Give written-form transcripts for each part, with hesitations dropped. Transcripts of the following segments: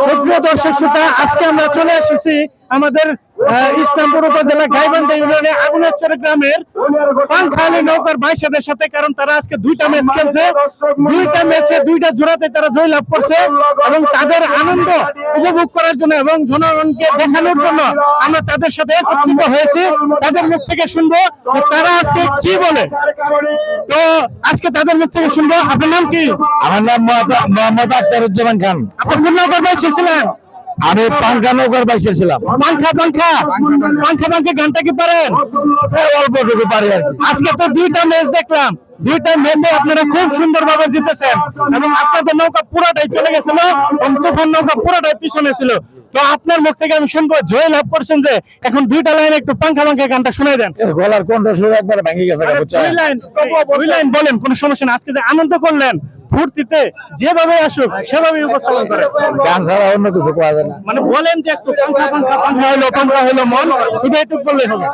সুপ্রিয় দর্শক শ্রোতা, আজকে আমরা চলে এসেছি আমাদের ইসলামপুর উপজেলা গাইবান্ধা ইউনিয়নে আগুনাচর গ্রামের পাংখালী নৌকার ভাইসাদের সাথে। কারণ তারা আজকে দুইটা ম্যাচ খেলছে, দুইটা ম্যাচে দুইটা জোড়াতে তারা জয় লাভ করছে এবং তাদের আনন্দ উপভোগ করার জন্য এবং জনগণকে দেখানোর জন্য আমরা তাদের সাথে একত্রিত হয়েছি। তাদের মুখ থেকে শুনবো তারা আজকে কি বলে। তো আজকে তাদের মুখ থেকে শুনবো। আপনার নাম কি? আমার নাম মোহাম্মদ আখতারুজ্জামান খান। আপনি কোন নৌকার বাইসে ছিলেন? আমি পাংখা নৌকার বাইসে ছিলাম। পাংখা পাংখা পাংখা পাংখা গানটা কি পারেন? অল্পটুকু পারি আর কি। আজকে তো দুইটা ম্যাচ দেখলাম, দুইটা ম্যাচে আপনারা খুব সুন্দর ভাবে জিতেছেন এবং আপনাদের নৌকা পুরোটাই চলে গেছিল এবং তুফান নৌকা পুরোটাই পিছনে ছিল। তো আপনার মুখ থেকে আমি শুনবো জয় লাভ করছেন যে এখন দুইটা লাইন একটু পাংখা পাংখা গানটা শুনে দেন। গলার কণ্ঠ সুর একবার ভেঙে গেছে। দুই লাইন বলেন, কোনো সমস্যা না। আজকে যে আনন্দ করলেন ফুর্তিতে যেভাবে আসুক সেভাবে উপস্থাপন করে, গান ছাড়া অন্য কিছু পাওয়া যায় না। মানে বলেন যে একটু পাংখা পাংখা পাংখা হইলো মন, শুধু একটু বললেই হবে।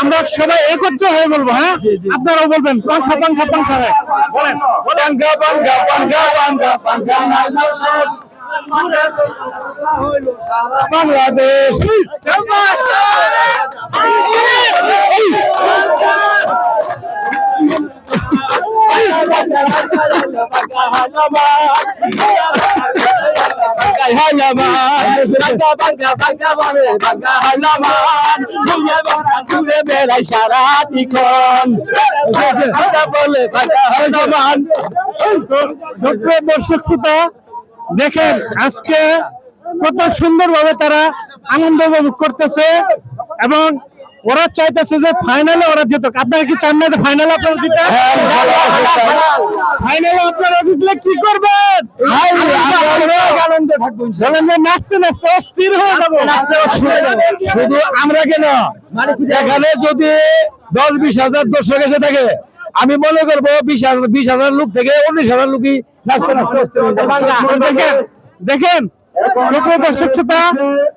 আমরা সবাই একত্র হয়ে বলবো। হ্যাঁ, আপনারাও বলবেন পাংখা পাংখা পাংখা। বলেন পাংখা পাংখা পাংখা পাংখা পাংখা বাংলাদেশ। দর্শক শ্রোতা, দেখেন আজকে কত সুন্দর ভাবে তারা আনন্দ উপভোগ করতেছে এবং ওরা চাইতেছে যে ফাইনালে ওরা জিতুক। আপনারা কি চান না ফাইনালে আপনারা জিতে? ফাইনালে আপনারা জিতলে কি করবেন? আনন্দে থাকবো, নাচতে নাচতে অস্থির হয়ে যাবো। শুধু আমরা কেন, এখানে যদি 10-20 হাজার দর্শক এসে থাকে, আমি মনে করবো 20 হাজার লোক থেকে 19,000 লোকই নাচতে নাচতে অস্থির হয়ে যাবে। দেখেন দর্শক শ্রোতা,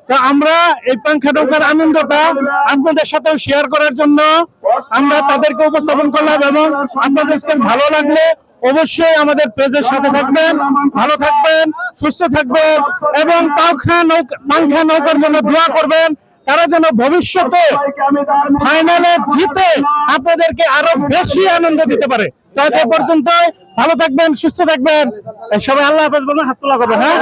তো আমরা এই পাংখা নৌকার আনন্দটা আপনাদের সাথেও শেয়ার করার জন্য আমরা তাদেরকে উপস্থাপন করলাম এবং আপনাদের ভালো লাগলে অবশ্যই আমাদের পেজের সাথে থাকবেন, ভালো থাকবেন, সুস্থ থাকবেন এবং পাংখা নৌকার জন্য দোয়া করবেন। তারা যেন ভবিষ্যতে ফাইনালে জিতে আপনাদেরকে আরো বেশি আনন্দ দিতে পারে। তো এ পর্যন্ত ভালো থাকবেন, সুস্থ থাকবেন সবাই। আল্লাহ হাফেজ বলুন, হাত তোলা করবেন। হ্যাঁ।